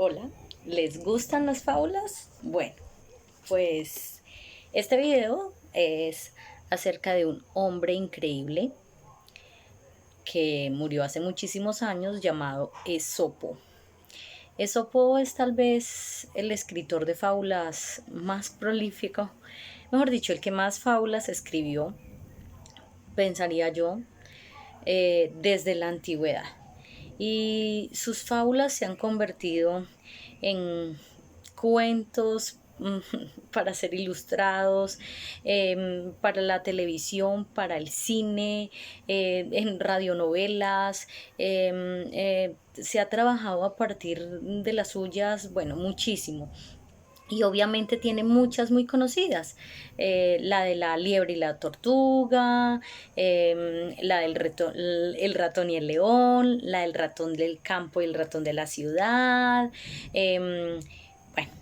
Hola, ¿les gustan las fábulas? Bueno, pues este video es acerca de un hombre increíble que murió hace muchísimos años llamado Esopo. Esopo es tal vez el escritor de fábulas más prolífico, mejor dicho, el que más fábulas escribió, pensaría yo, desde la antigüedad. Y sus fábulas se han convertido en cuentos para ser ilustrados, para la televisión, para el cine, en radionovelas. Se ha trabajado a partir de las suyas, bueno, muchísimo. Y obviamente tiene muchas muy conocidas, la de la liebre y la tortuga, la del el ratón y el león, la del ratón del campo y el ratón de la ciudad, bueno,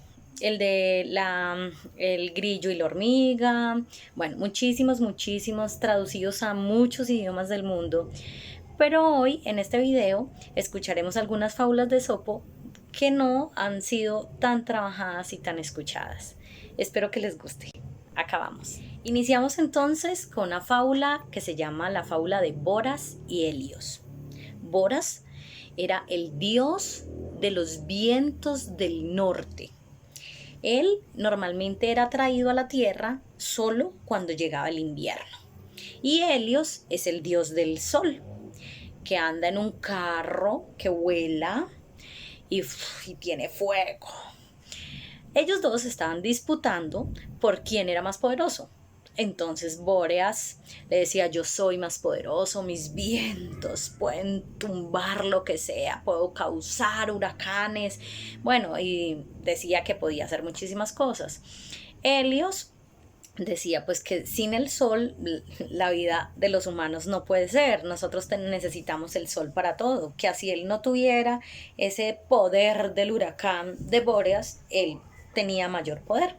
el grillo y la hormiga, bueno, muchísimos traducidos a muchos idiomas del mundo. Pero hoy en este video escucharemos algunas fábulas de Esopo que no han sido tan trabajadas y tan escuchadas. Espero que les guste. Acabamos. Iniciamos entonces con una fábula que se llama la fábula de Boras y Helios. Boras era el dios de los vientos del norte. Él normalmente era traído a la tierra solo cuando llegaba el invierno. Y Helios es el dios del sol, que anda en un carro que vuela y tiene fuego. Ellos dos estaban disputando por quién era más poderoso. Entonces Bóreas le decía: yo soy más poderoso, mis vientos pueden tumbar lo que sea, puedo causar huracanes. Bueno, y decía que podía hacer muchísimas cosas. Helios decía pues que sin el sol la vida de los humanos no puede ser, nosotros necesitamos el sol para todo, que así él no tuviera ese poder del huracán de Bóreas, él tenía mayor poder.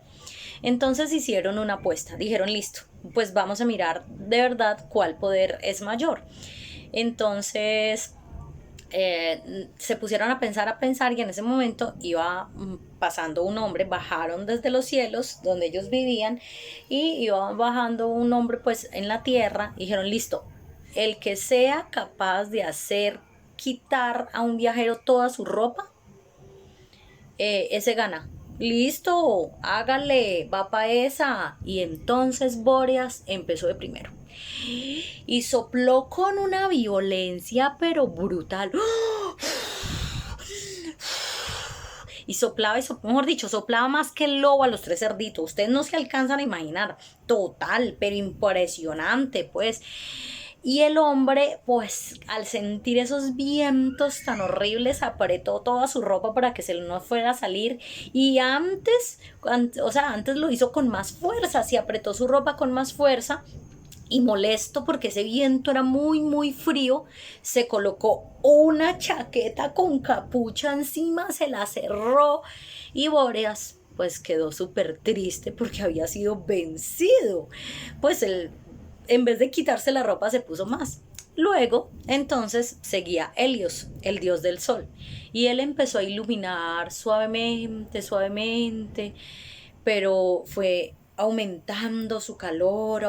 Entonces hicieron una apuesta, dijeron: listo, pues vamos a mirar de verdad cuál poder es mayor. Entonces se pusieron a pensar y en ese momento iba pasando un hombre, bajaron desde los cielos donde ellos vivían y iba bajando un hombre pues en la tierra y dijeron: listo, el que sea capaz de hacer quitar a un viajero toda su ropa, ese gana. Listo, hágale, va pa' esa. Y entonces Bóreas empezó de primero y sopló con una violencia pero brutal. Y soplaba, mejor dicho, soplaba más que el lobo a los tres cerditos. Ustedes no se alcanzan a imaginar. Total, pero impresionante, pues. Y el hombre, pues, al sentir esos vientos tan horribles, apretó toda su ropa para que se no fuera a salir. Y antes lo hizo con más fuerza. Se apretó su ropa con más fuerza y molesto porque ese viento era muy frío, se colocó una chaqueta con capucha encima, se la cerró y Bóreas pues quedó súper triste porque había sido vencido. Pues él, en vez de quitarse la ropa, se puso más. Luego, entonces, seguía Helios, el dios del sol, y él empezó a iluminar suavemente, pero fue aumentando su calor,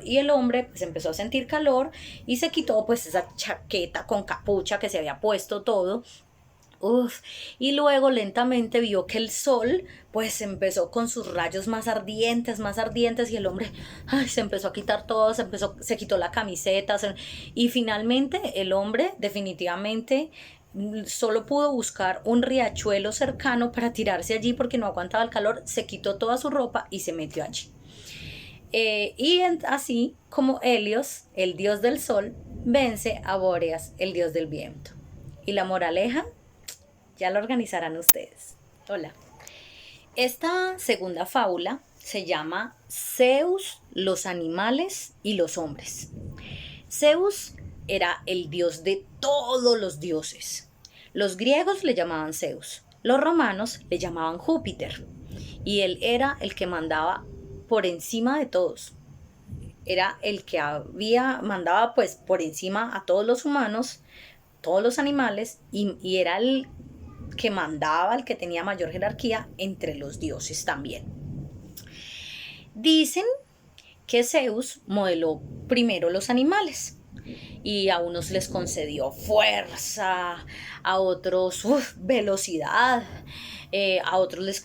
y el hombre pues empezó a sentir calor y se quitó pues esa chaqueta con capucha que se había puesto todo. Uf, y luego lentamente vio que el sol pues empezó con sus rayos más ardientes y el hombre se empezó a quitar todo, se quitó la camiseta y finalmente el hombre definitivamente solo pudo buscar un riachuelo cercano para tirarse allí porque no aguantaba el calor, se quitó toda su ropa y se metió allí. Así como Helios, el dios del sol, vence a Bóreas, el dios del viento. Y la moraleja ya lo organizarán ustedes. Hola. Esta segunda fábula se llama Zeus, los animales y los hombres. Zeus era el dios de todos los dioses. Los griegos le llamaban Zeus, los romanos le llamaban Júpiter, y él era el que mandaba por encima de todos. Era el que mandaba pues por encima a todos los humanos, todos los animales, y era que mandaba, el que tenía mayor jerarquía entre los dioses también. Dicen que Zeus modeló primero los animales y a unos les concedió fuerza, a otros velocidad, a otros les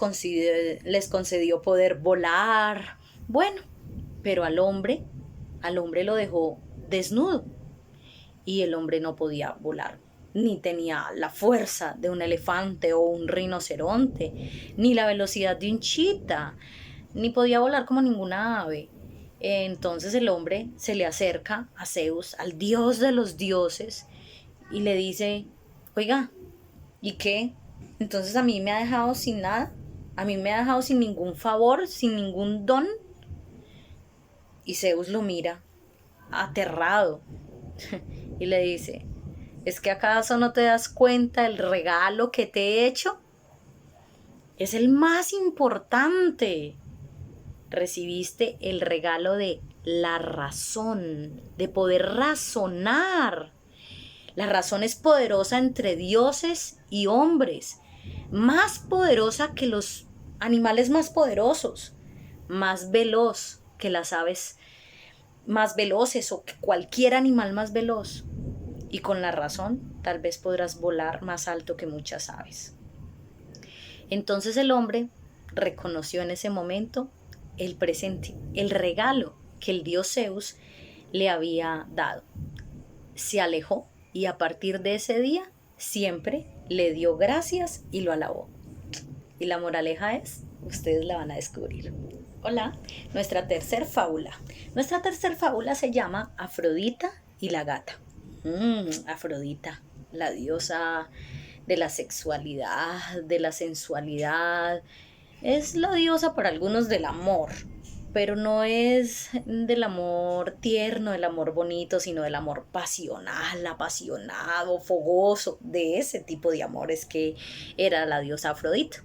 concedió poder volar. Bueno, pero al hombre lo dejó desnudo y el hombre no podía volar, ni tenía la fuerza de un elefante o un rinoceronte, ni la velocidad de un chita, ni podía volar como ninguna ave. Entonces el hombre se le acerca a Zeus, al dios de los dioses, y le dice, oiga, ¿y qué? Entonces a mí me ha dejado sin nada, a mí me ha dejado sin ningún favor, sin ningún don. Y Zeus lo mira, aterrado, y le dice, ¿es que acaso no te das cuenta del regalo que te he hecho? Es el más importante. Recibiste el regalo de la razón, de poder razonar. La razón es poderosa entre dioses y hombres, más poderosa que los animales más poderosos, más veloz que las aves más veloces o que cualquier animal más veloz. Y con la razón tal vez podrás volar más alto que muchas aves. Entonces el hombre reconoció en ese momento el presente, el regalo que el dios Zeus le había dado. Se alejó y a partir de ese día siempre le dio gracias y lo alabó. Y la moraleja es, ustedes la van a descubrir. Hola, nuestra tercer fábula. Nuestra tercer fábula se llama Afrodita y la gata. Afrodita, la diosa de la sexualidad, de la sensualidad. Es la diosa para algunos del amor, pero no es del amor tierno, del amor bonito, sino del amor pasional, apasionado, fogoso. De ese tipo de amores que era la diosa Afrodita.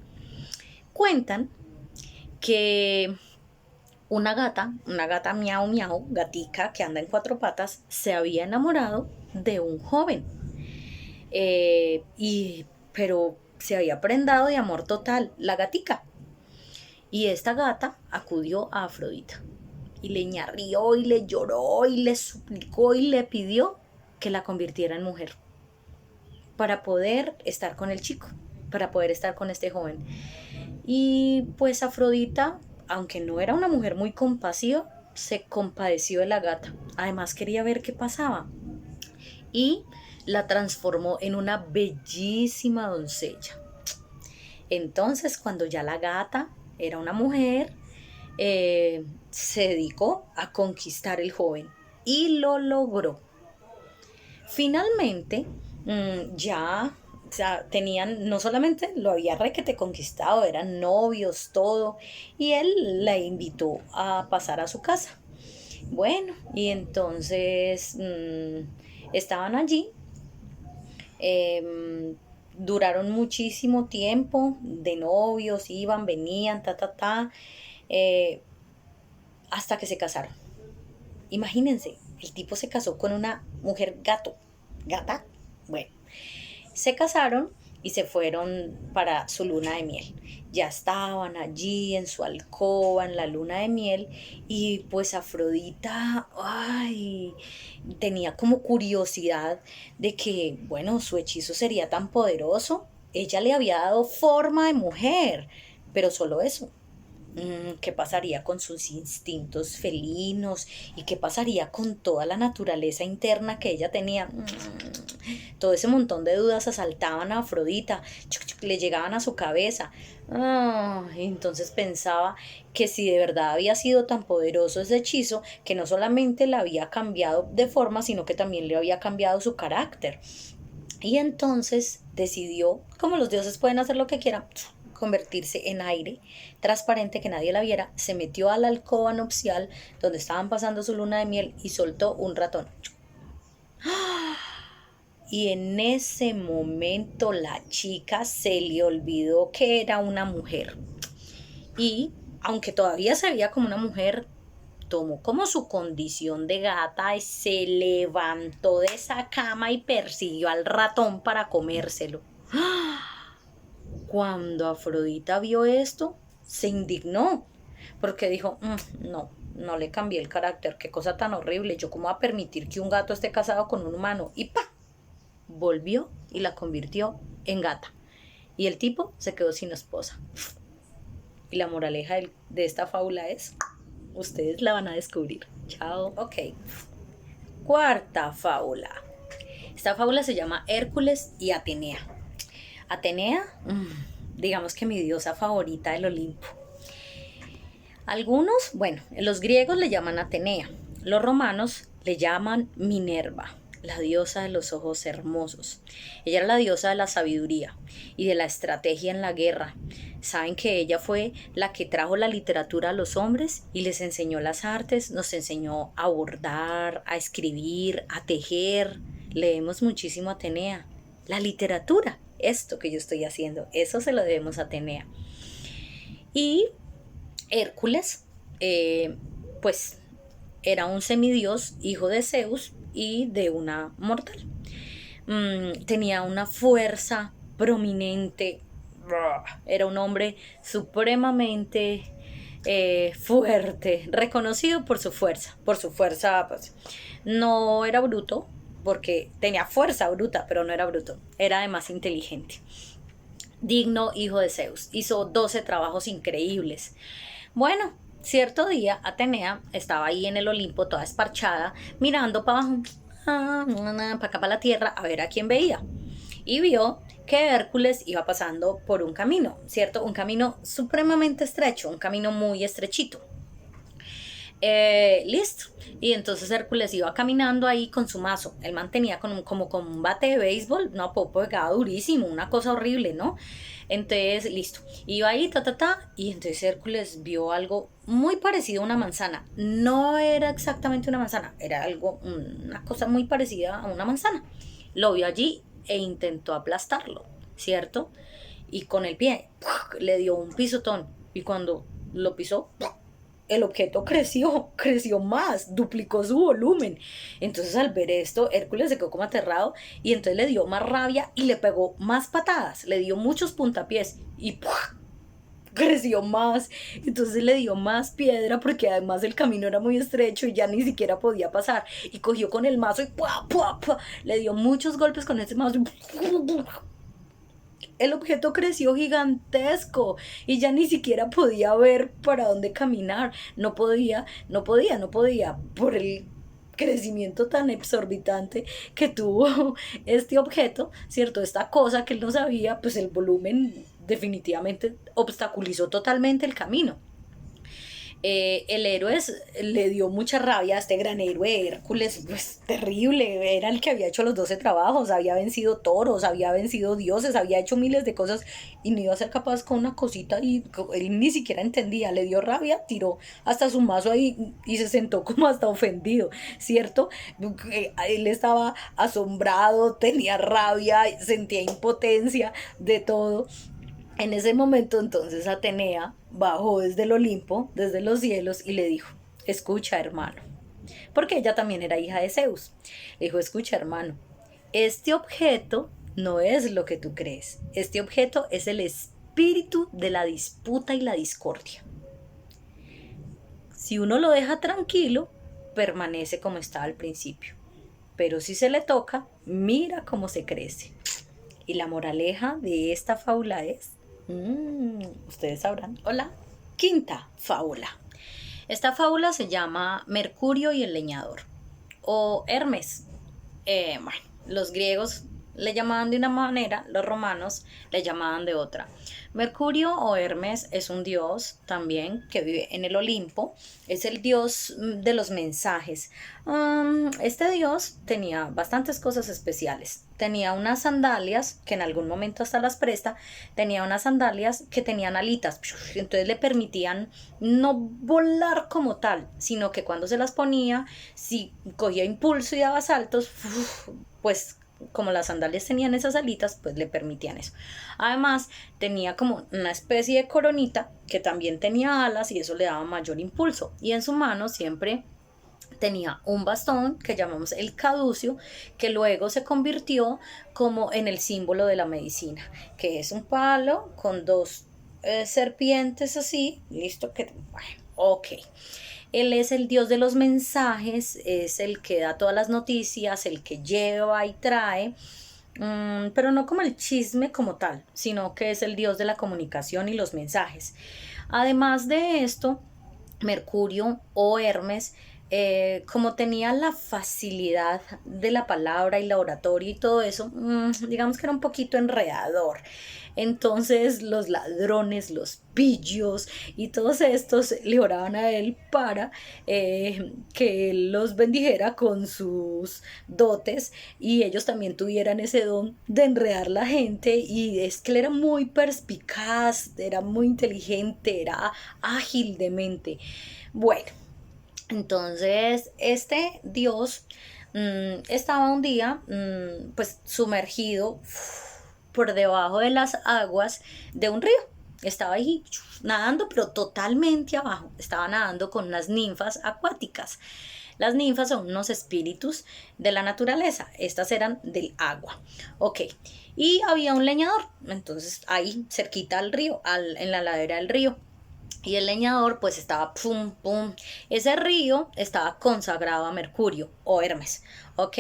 Cuentan que una gata miau miau, gatica que anda en cuatro patas, se había enamorado de un joven. Pero se había prendado de amor total la gatica. Y esta gata acudió a Afrodita y le ñarrió y le lloró y le suplicó y le pidió que la convirtiera en mujer para poder estar con el chico, para poder estar con este joven. Y pues Afrodita, aunque no era una mujer muy compasiva, se compadeció de la gata. Además quería ver qué pasaba. Y la transformó en una bellísima doncella. Entonces, cuando ya la gata era una mujer, se dedicó a conquistar el joven y lo logró. Finalmente, ya, o sea, tenían, no solamente lo había requete conquistado, eran novios, todo, y él la invitó a pasar a su casa. Bueno, y entonces estaban allí, duraron muchísimo tiempo de novios, iban, venían, hasta que se casaron. Imagínense, el tipo se casó con una mujer gata, bueno, se casaron y se fueron para su luna de miel. Ya estaban allí en su alcoba, en la luna de miel, y pues Afrodita, tenía como curiosidad de que, bueno, su hechizo sería tan poderoso. Ella le había dado forma de mujer, pero solo eso. ¿Qué pasaría con sus instintos felinos? ¿Y qué pasaría con toda la naturaleza interna que ella tenía? Todo ese montón de dudas asaltaban a Afrodita, le llegaban a su cabeza. Entonces pensaba que si de verdad había sido tan poderoso ese hechizo, que no solamente la había cambiado de forma, sino que también le había cambiado su carácter. Y entonces decidió, como los dioses pueden hacer lo que quieran, convertirse en aire transparente que nadie la viera, se metió a la alcoba nupcial donde estaban pasando su luna de miel y soltó un ratón. Y en ese momento la chica se le olvidó que era una mujer. Y aunque todavía se veía como una mujer, tomó como su condición de gata y se levantó de esa cama y persiguió al ratón para comérselo. Cuando Afrodita vio esto, se indignó, porque dijo, no, no le cambié el carácter, qué cosa tan horrible, yo cómo voy a permitir que un gato esté casado con un humano, y ¡pa! Volvió y la convirtió en gata. Y el tipo se quedó sin esposa. Y la moraleja de esta fábula es, ustedes la van a descubrir. Chao. Ok. Cuarta fábula. Esta fábula se llama Hércules y Atenea. Atenea, digamos que mi diosa favorita del Olimpo. Algunos, bueno, los griegos le llaman Atenea, los romanos le llaman Minerva, la diosa de los ojos hermosos. Ella era la diosa de la sabiduría y de la estrategia en la guerra. Saben que ella fue la que trajo la literatura a los hombres y les enseñó las artes, nos enseñó a bordar, a escribir, a tejer. Leemos muchísimo a Atenea. La literatura, esto que yo estoy haciendo, eso se lo debemos a Atenea. Y Hércules, pues era un semidios, hijo de Zeus y de una mortal. Tenía una fuerza prominente, era un hombre supremamente fuerte, reconocido por su fuerza, pues. No era bruto, porque tenía fuerza bruta, pero no era bruto, era además inteligente. Digno hijo de Zeus, hizo 12 trabajos increíbles. Bueno, cierto día Atenea estaba ahí en el Olimpo toda esparchada, mirando para abajo, para acá para la tierra, a ver a quién veía. Y vio que Hércules iba pasando por un camino, ¿cierto? Un camino supremamente estrecho, un camino muy estrechito. Listo. Y entonces Hércules iba caminando ahí con su mazo. Él mantenía como con un bate de béisbol, no, pegaba durísimo, una cosa horrible, ¿no? Entonces, listo. Iba ahí, y entonces Hércules vio algo muy parecido a una manzana. No era exactamente una manzana, era algo, una cosa muy parecida a una manzana. Lo vio allí e intentó aplastarlo, ¿cierto? Y con el pie le dio un pisotón. Y cuando lo pisó, el objeto creció más, duplicó su volumen. Entonces al ver esto, Hércules se quedó como aterrado y entonces le dio más rabia y le pegó más patadas, le dio muchos puntapiés y creció más. Entonces le dio más piedra porque además el camino era muy estrecho y ya ni siquiera podía pasar. Y cogió con el mazo y le dio muchos golpes con ese mazo. El objeto creció gigantesco y ya ni siquiera podía ver para dónde caminar. No podía por el crecimiento tan exorbitante que tuvo este objeto, ¿cierto? Esta cosa que él no sabía, pues el volumen definitivamente obstaculizó totalmente el camino. El héroe le dio mucha rabia a este gran héroe Hércules, pues terrible, era el que había hecho los 12 trabajos, había vencido toros, había vencido dioses, había hecho miles de cosas y no iba a ser capaz con una cosita y él ni siquiera entendía, le dio rabia, tiró hasta su mazo ahí y se sentó como hasta ofendido, ¿cierto? Él estaba asombrado, tenía rabia, sentía impotencia de todo. En ese momento entonces Atenea bajó desde el Olimpo, desde los cielos, y le dijo, escucha hermano, porque ella también era hija de Zeus. Le dijo, escucha hermano, este objeto no es lo que tú crees, este objeto es el espíritu de la disputa y la discordia. Si uno lo deja tranquilo, permanece como estaba al principio, pero si se le toca, mira cómo se crece. Y la moraleja de esta fábula es, ustedes sabrán. Hola. Quinta fábula. Esta fábula se llama Mercurio y el leñador o Hermes. Bueno, los griegos le llamaban de una manera, los romanos le llamaban de otra. Mercurio o Hermes es un dios también que vive en el Olimpo, es el dios de los mensajes. Este dios tenía bastantes cosas especiales. Tenía unas sandalias, que en algún momento hasta las presta, tenía unas sandalias que tenían alitas, entonces le permitían no volar como tal, sino que cuando se las ponía, si cogía impulso y daba saltos, pues como las sandalias tenían esas alitas, pues le permitían eso. Además, tenía como una especie de coronita que también tenía alas y eso le daba mayor impulso. Y en su mano siempre tenía un bastón que llamamos el caducio, que luego se convirtió como en el símbolo de la medicina, que es un palo con dos serpientes así, listo, que bueno, ok. Él es el Dios de los mensajes, es el que da todas las noticias, el que lleva y trae, pero no como el chisme como tal, sino que es el Dios de la comunicación y los mensajes. Además de esto, Mercurio o Hermes, como tenía la facilidad de la palabra y la oratoria y todo eso, digamos que era un poquito enredador. Entonces los ladrones, los pillos y todos estos le oraban a él para que él los bendijera con sus dotes y ellos también tuvieran ese don de enredar la gente. Y es que él era muy perspicaz, era muy inteligente, era ágil de mente. Bueno, entonces este dios estaba un día pues sumergido por debajo de las aguas de un río. Estaba ahí nadando, pero totalmente abajo. Estaba nadando con unas ninfas acuáticas. Las ninfas son unos espíritus de la naturaleza. Estas eran del agua. Ok. Y había un leñador. Entonces ahí cerquita al río, en la ladera del río. Y el leñador pues estaba pum, pum. Ese río estaba consagrado a Mercurio o Hermes, ¿ok?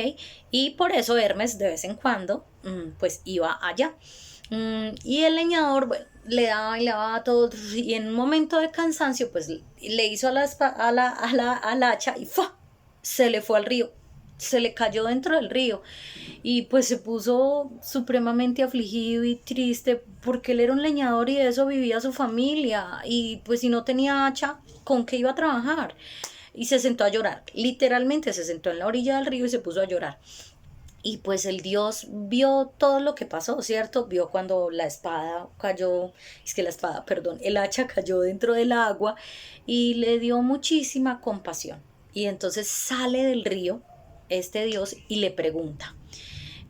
Y por eso Hermes de vez en cuando pues iba allá. Y el leñador, bueno, le daba a todo y en un momento de cansancio pues le hizo al hacha y ¡fua! Se le fue al río, se le cayó dentro del río y pues se puso supremamente afligido y triste porque él era un leñador y de eso vivía su familia y pues si no tenía hacha, ¿con qué iba a trabajar? Y se sentó a llorar, literalmente se sentó en la orilla del río y se puso a llorar. Y pues el dios vio todo lo que pasó, ¿cierto? Vio cuando la espada cayó, es que la espada, perdón, el hacha cayó dentro del agua y le dio muchísima compasión. Y entonces sale del río este dios y le pregunta,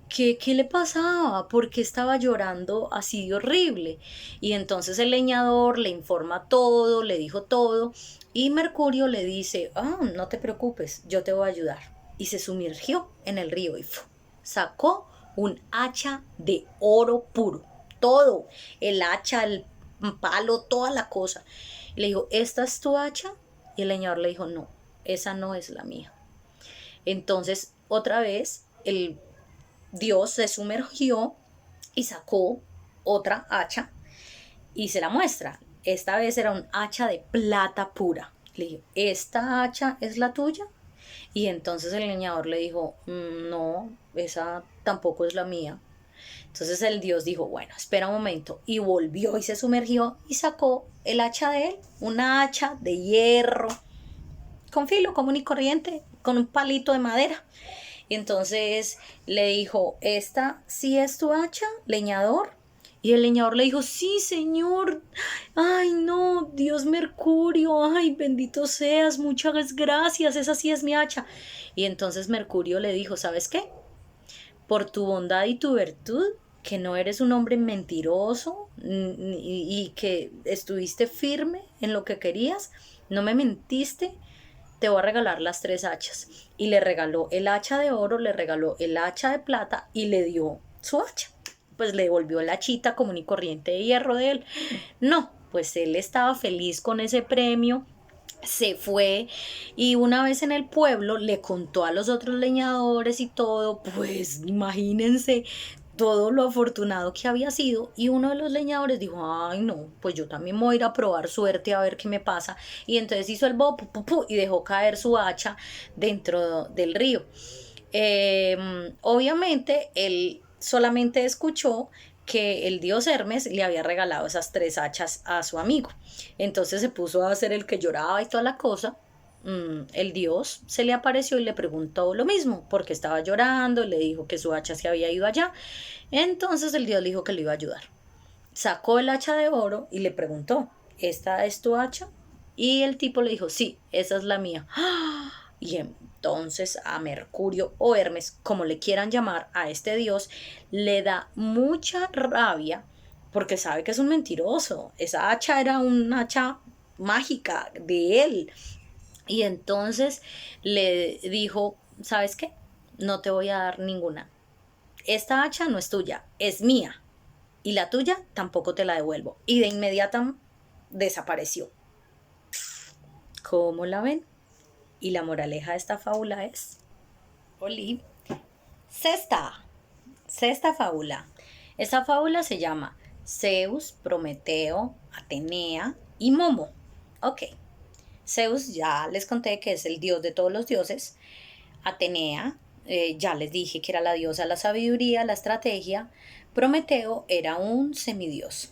¿qué le pasaba? ¿Por qué estaba llorando así de horrible? Y entonces el leñador le informa todo, le dijo todo, y Mercurio le dice, no te preocupes, yo te voy a ayudar. Y se sumergió en el río y sacó un hacha de oro puro, todo, el hacha, el palo, toda la cosa. Y le dijo, ¿esta es tu hacha? Y el leñador le dijo, no, esa no es la mía. Entonces, otra vez, el Dios se sumergió y sacó otra hacha y se la muestra. Esta vez era un hacha de plata pura. Le dijo, ¿esta hacha es la tuya? Y entonces el leñador le dijo, no, esa tampoco es la mía. Entonces el dios dijo, bueno, espera un momento. Y volvió y se sumergió y sacó el hacha de él, una hacha de hierro, con filo común y corriente, con un palito de madera. Y entonces le dijo, ¿esta sí es tu hacha, leñador? Y el leñador le dijo, sí, señor. Ay, no, Dios Mercurio, ay, bendito seas, muchas gracias, esa sí es mi hacha. Y entonces Mercurio le dijo, ¿sabes qué? Por tu bondad y tu virtud, que no eres un hombre mentiroso y que estuviste firme en lo que querías, no me mentiste, te voy a regalar las tres hachas. Y le regaló el hacha de oro, le regaló el hacha de plata y le dio su hacha. Pues le devolvió la hachita común y corriente de hierro de él. No, pues él estaba feliz con ese premio, se fue y una vez en el pueblo le contó a los otros leñadores y todo, pues imagínense todo lo afortunado que había sido. Y uno de los leñadores dijo, ay no, pues yo también voy a ir a probar suerte a ver qué me pasa. Y entonces hizo el bobo y dejó caer su hacha dentro del río. Obviamente él solamente escuchó que el dios Hermes le había regalado esas tres hachas a su amigo. Entonces se puso a hacer el que lloraba y toda la cosa. El dios se le apareció y le preguntó lo mismo, porque estaba llorando, le dijo que su hacha se había ido allá. Entonces el dios le dijo que le iba a ayudar. Sacó el hacha de oro y le preguntó, ¿esta es tu hacha? Y el tipo le dijo, sí, esa es la mía. Y entonces a Mercurio o Hermes, como le quieran llamar a este dios, le da mucha rabia porque sabe que es un mentiroso. Esa hacha era una hacha mágica de él. Y entonces le dijo, ¿sabes qué? No te voy a dar ninguna. Esta hacha no es tuya, es mía. Y la tuya tampoco te la devuelvo. Y de inmediato desapareció. ¿Cómo la ven? Y la moraleja de esta fábula es... Oli. Sexta fábula. Esta fábula se llama Zeus, Prometeo, Atenea y Momo. Ok. Zeus ya les conté que es el dios de todos los dioses. Atenea, ya les dije que era la diosa de la sabiduría, la estrategia. Prometeo era un semidios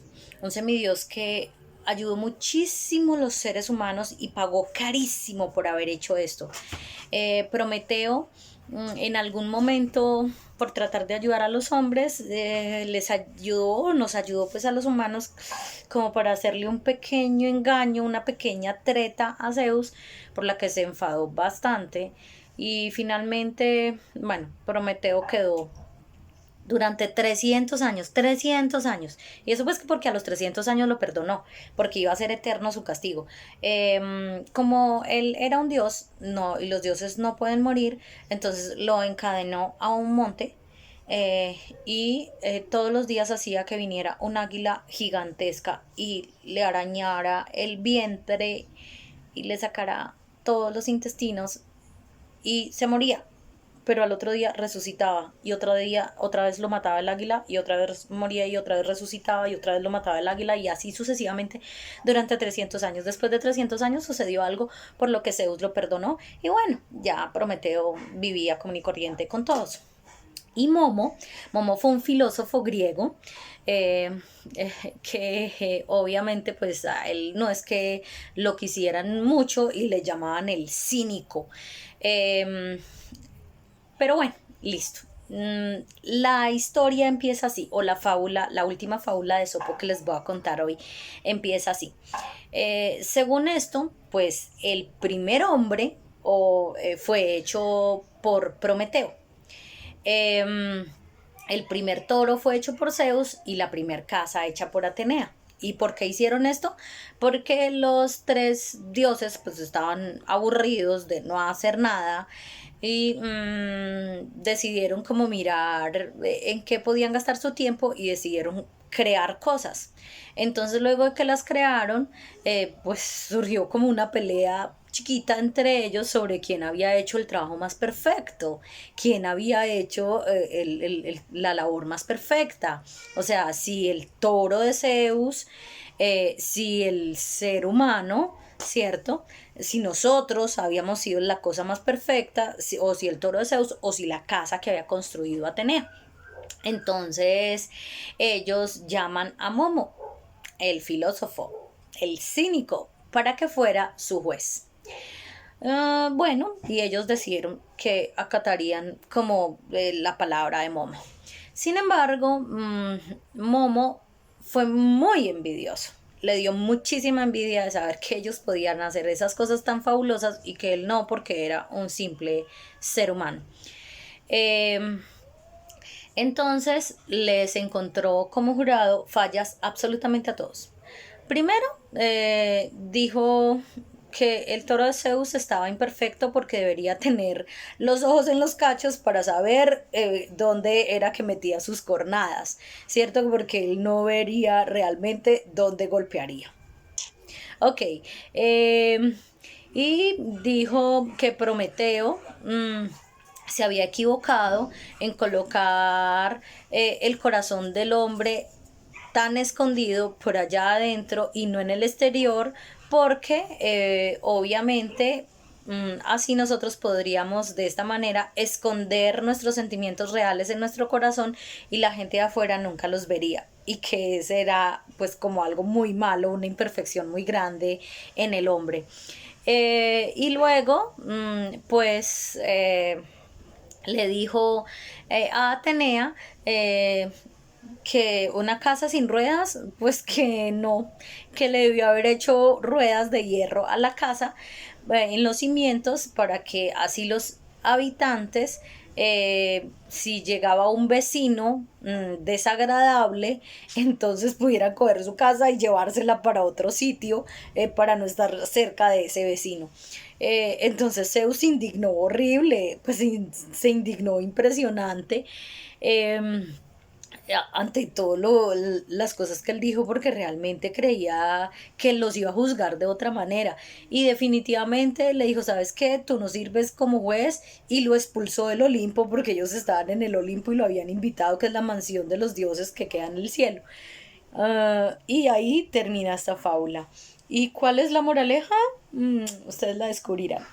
que ayudó muchísimo a los seres humanos y pagó carísimo por haber hecho esto. Prometeo en algún momento, por tratar de ayudar a los hombres, nos ayudó pues a los humanos como para hacerle un pequeño engaño, una pequeña treta a Zeus, por la que se enfadó bastante. Y finalmente, bueno, Prometeo quedó durante 300 años, 300 años. Y eso pues porque a los 300 años lo perdonó, porque iba a ser eterno su castigo. Como él era un dios, no, y los dioses no pueden morir, entonces lo encadenó a un monte todos los días hacía que viniera un águila gigantesca y le arañara el vientre y le sacara todos los intestinos y se moría, pero al otro día resucitaba y otro día otra vez lo mataba el águila y otra vez moría y otra vez resucitaba y otra vez lo mataba el águila y así sucesivamente durante 300 años. Después de 300 años sucedió algo por lo que Zeus lo perdonó y bueno, ya Prometeo vivía común y corriente con todos. Y Momo fue un filósofo griego que obviamente pues a él no es que lo quisieran mucho y le llamaban el cínico. Pero bueno, listo. La historia empieza así, o la fábula, la última fábula de Esopo que les voy a contar hoy, empieza así. Según esto, pues el primer hombre fue hecho por Prometeo. El primer toro fue hecho por Zeus y la primer casa hecha por Atenea. ¿Y por qué hicieron esto? Porque los tres dioses pues estaban aburridos de no hacer nada y decidieron como mirar en qué podían gastar su tiempo y decidieron crear cosas. Entonces luego de que las crearon, pues surgió como una pelea chiquita entre ellos sobre quién había hecho el trabajo más perfecto, quién había hecho la labor más perfecta. O sea, si el toro de Zeus, si el ser humano, ¿cierto? Si nosotros habíamos sido la cosa más perfecta, o si el toro de Zeus, o si la casa que había construido Atenea. Entonces ellos llaman a Momo, el filósofo, el cínico, para que fuera su juez. Bueno, y ellos decidieron que acatarían como la palabra de Momo. Sin embargo, Momo fue muy envidioso. Le dio muchísima envidia de saber que ellos podían hacer esas cosas tan fabulosas y que él no, porque era un simple ser humano. Entonces les encontró como jurado fallas absolutamente a todos. Primero, dijo que el toro de Zeus estaba imperfecto porque debería tener los ojos en los cachos para saber dónde era que metía sus cornadas, ¿cierto? Porque él no vería realmente dónde golpearía. Ok, y dijo que Prometeo se había equivocado en colocar el corazón del hombre tan escondido por allá adentro y no en el exterior, porque obviamente así nosotros podríamos de esta manera esconder nuestros sentimientos reales en nuestro corazón y la gente de afuera nunca los vería, y que ese era pues como algo muy malo, una imperfección muy grande en el hombre. Y luego pues le dijo a Atenea que una casa sin ruedas, pues que no, que le debió haber hecho ruedas de hierro a la casa en los cimientos para que así los habitantes si llegaba un vecino desagradable, entonces pudiera coger su casa y llevársela para otro sitio para no estar cerca de ese vecino. Entonces Zeus se indignó horrible, pues se indignó impresionante. em, Ante todo las cosas que él dijo porque realmente creía que los iba a juzgar de otra manera y definitivamente le dijo, ¿sabes qué? Tú no sirves como juez y lo expulsó del Olimpo porque ellos estaban en el Olimpo y lo habían invitado, que es la mansión de los dioses que queda en el cielo. Y ahí termina esta fábula. ¿Y cuál es la moraleja? Ustedes la descubrirán.